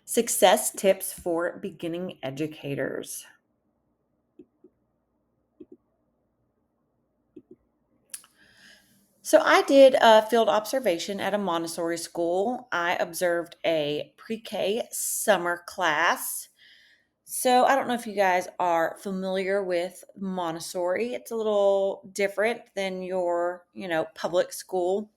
Success tips for beginning educators. So, I did a field observation at a Montessori school. I observed a pre K summer class. So, I don't know if you guys are familiar with Montessori. It's a little different than your, public school.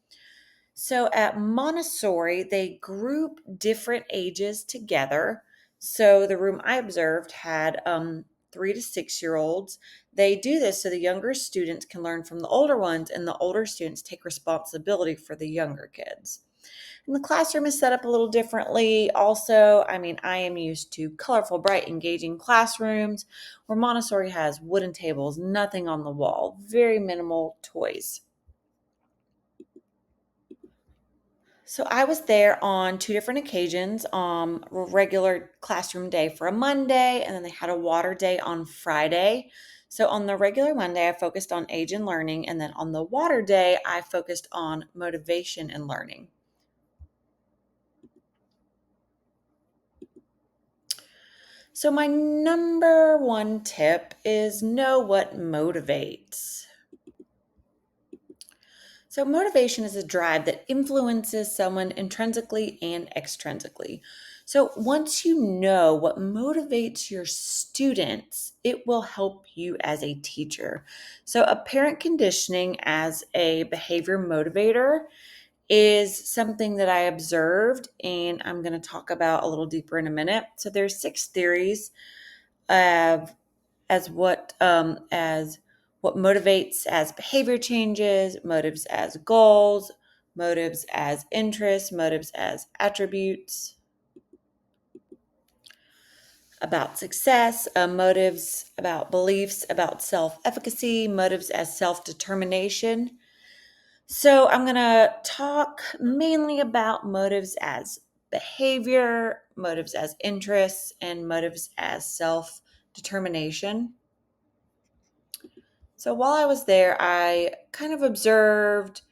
So at Montessori, they group different ages together. So the room I observed had 3 to 6 year olds. They do this so the younger students can learn from the older ones, and the older students take responsibility for the younger kids. And the classroom is set up a little differently. Also, I am used to colorful, bright, engaging classrooms where Montessori has wooden tables, nothing on the wall, very minimal toys. So I was there on two different occasions, a regular classroom day for a Monday, and then they had a water day on Friday. So on the regular Monday, I focused on age and learning, and then on the water day, I focused on motivation and learning. So my number one tip is know what motivates. So, motivation is a drive that influences someone intrinsically and extrinsically. So, once you know what motivates your students, it will help you as a teacher. So, apparent conditioning as a behavior motivator is something that I observed, and I'm going to talk about a little deeper in a minute. So, there's 6 theories of as what motivates as behavior changes, motives as goals, motives as interests, motives as attributes, about success, motives about beliefs, about self-efficacy, motives as self-determination. So I'm going to talk mainly about motives as behavior, motives as interests, and motives as self-determination. So while I was there, I kind of observed,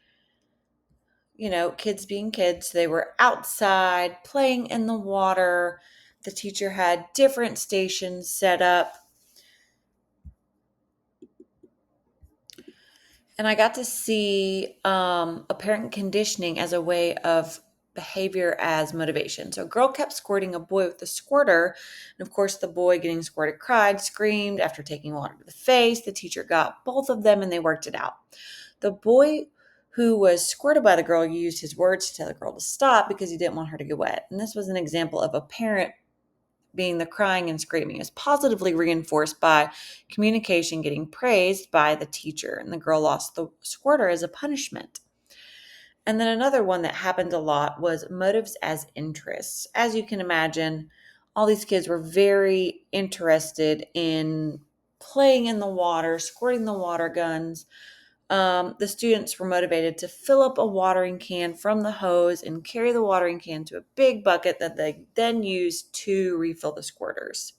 kids being kids. They were outside playing in the water. The teacher had different stations set up. And I got to see apparent conditioning as a way of behavior as motivation. So a girl kept squirting a boy with a squirter. And of course, the boy getting squirted cried, screamed after taking water to the face. The teacher got both of them and they worked it out. The boy who was squirted by the girl used his words to tell the girl to stop because he didn't want her to get wet. And this was an example of a parent being the crying and screaming is positively reinforced by communication getting praised by the teacher, and the girl lost the squirter as a punishment. And then another one that happened a lot was motives as interests. As you can imagine, all these kids were very interested in playing in the water, squirting the water guns. The students were motivated to fill up a watering can from the hose and carry the watering can to a big bucket that they then used to refill the squirters.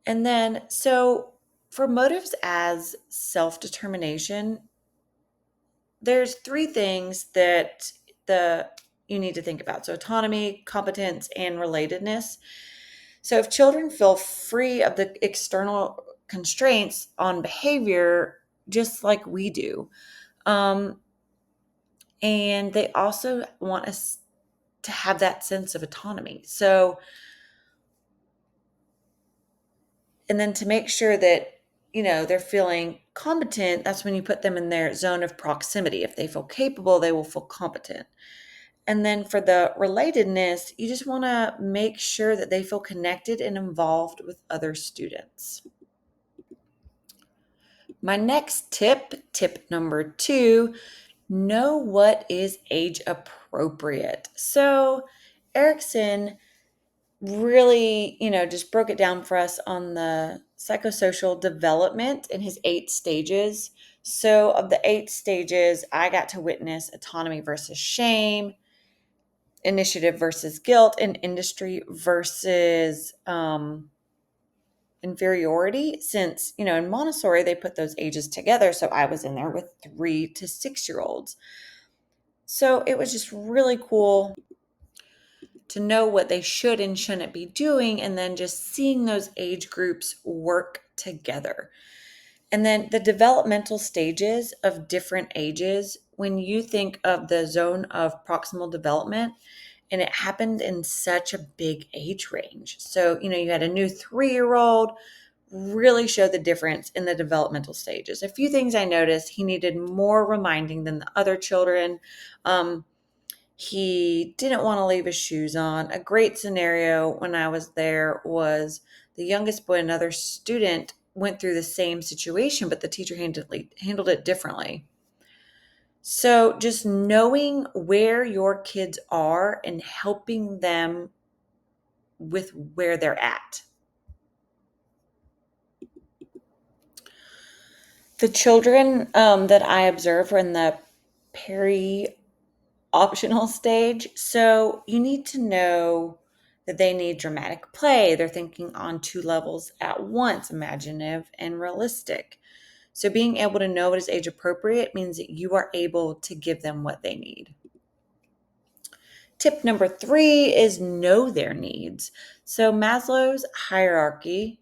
And then, so for motives as self determination, there's three things that the you need to think about. So autonomy, competence, and relatedness. So if children feel free of the external constraints on behavior, just like we do, um, and they also want us to have that sense of autonomy. So, and then to make sure that, they're feeling competent, that's when you put them in their zone of proximity. If they feel capable, they will feel competent. And then for the relatedness, you just want to make sure that they feel connected and involved with other students. My next tip number 2, know what is age appropriate. So, Erickson really, just broke it down for us on the psychosocial development in his 8 stages. So, of the 8 stages, I got to witness autonomy versus shame, initiative versus guilt, and industry versus inferiority. Since, in Montessori, they put those ages together. So, I was in there with 3 to 6 year olds. So, it was just really cool to know what they should and shouldn't be doing, and then just seeing those age groups work together. And then the developmental stages of different ages, when you think of the zone of proximal development, and it happened in such a big age range. So, you had a new 3-year-old, really showed the difference in the developmental stages. A few things I noticed: he needed more reminding than the other children. He didn't want to leave his shoes on. A great scenario when I was there was the youngest boy, another student, went through the same situation, but the teacher handled it differently. So just knowing where your kids are and helping them with where they're at. The children that I observe are in the peri optional stage. So you need to know that they need dramatic play. They're thinking on two levels at once, imaginative and realistic. So being able to know what is age appropriate means that you are able to give them what they need. Tip number 3 is know their needs. So Maslow's hierarchy,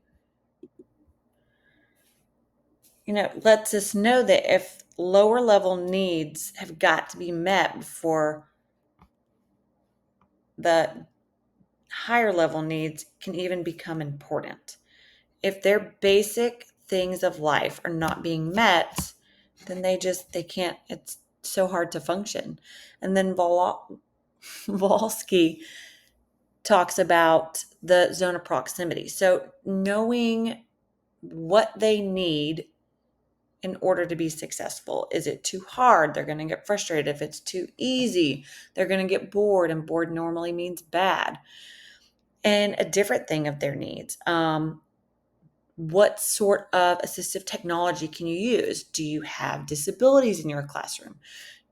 lets us know that if lower level needs have got to be met before the higher level needs can even become important. If their basic things of life are not being met, then they can't, it's so hard to function. And then Volsky talks about the zone of proximity. So knowing what they need in order to be successful. Is it too hard? They're going to get frustrated. If it's too easy, they're going to get bored, and bored normally means bad. And a different thing of their needs. What sort of assistive technology can you use? Do you have disabilities in your classroom?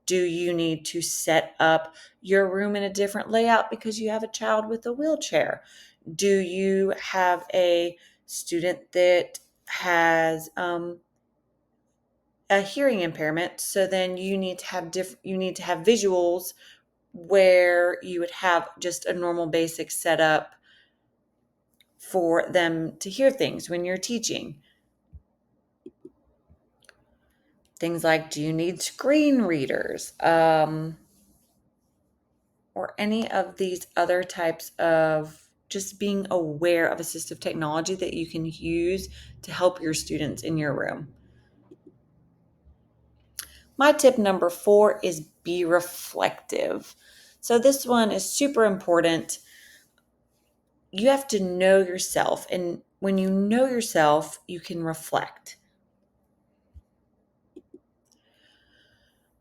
Do you need to set up your room in a different layout because you have a child with a wheelchair? Do you have a student that has a hearing impairment? So then you need to have visuals where you would have just a normal basic setup for them to hear things when you're teaching. Things like, do you need screen readers? Or any of these other types of just being aware of assistive technology that you can use to help your students in your room. My tip number 4 is be reflective. So this one is super important. You have to know yourself, and when you know yourself, you can reflect.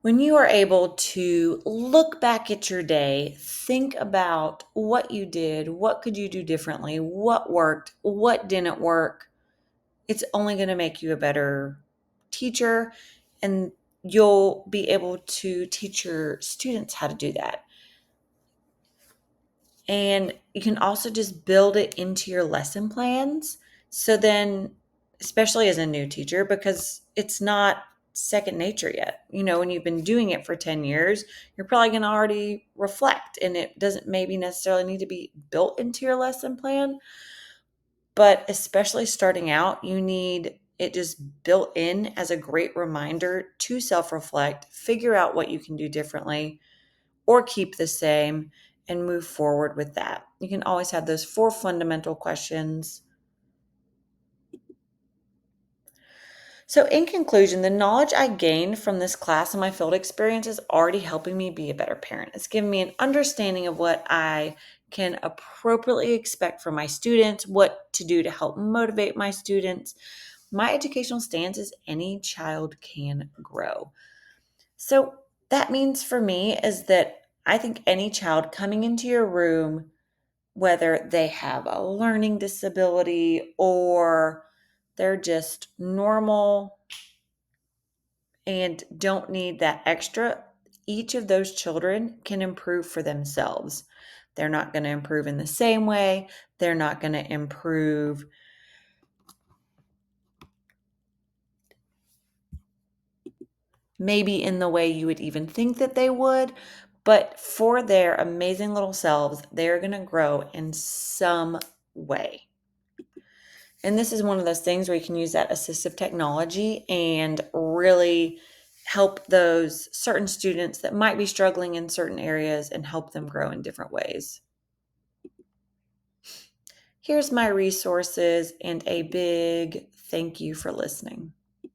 When you are able to look back at your day, think about what you did, what could you do differently, what worked, what didn't work, it's only going to make you a better teacher, and you'll be able to teach your students how to do that. And you can also just build it into your lesson plans. So then, especially as a new teacher, because it's not second nature yet. When you've been doing it for 10 years, you're probably going to already reflect, and it doesn't maybe necessarily need to be built into your lesson plan. But especially starting out, you need it just built in as a great reminder to self reflect, figure out what you can do differently or keep the same, and move forward with that. You can always have those 4 fundamental questions. So, in conclusion, the knowledge I gained from this class and my field experience is already helping me be a better parent. It's given me an understanding of what I can appropriately expect from my students, what to do to help motivate my students. My educational stance is any child can grow. So, that means for me is that I think any child coming into your room, whether they have a learning disability or they're just normal and don't need that extra, each of those children can improve for themselves. They're not going to improve in the same way. They're not going to improve maybe in the way you would even think that they would, But for their amazing little selves, they're going to grow in some way. And this is one of those things where you can use that assistive technology and really help those certain students that might be struggling in certain areas and help them grow in different ways. Here's my resources and a big thank you for listening.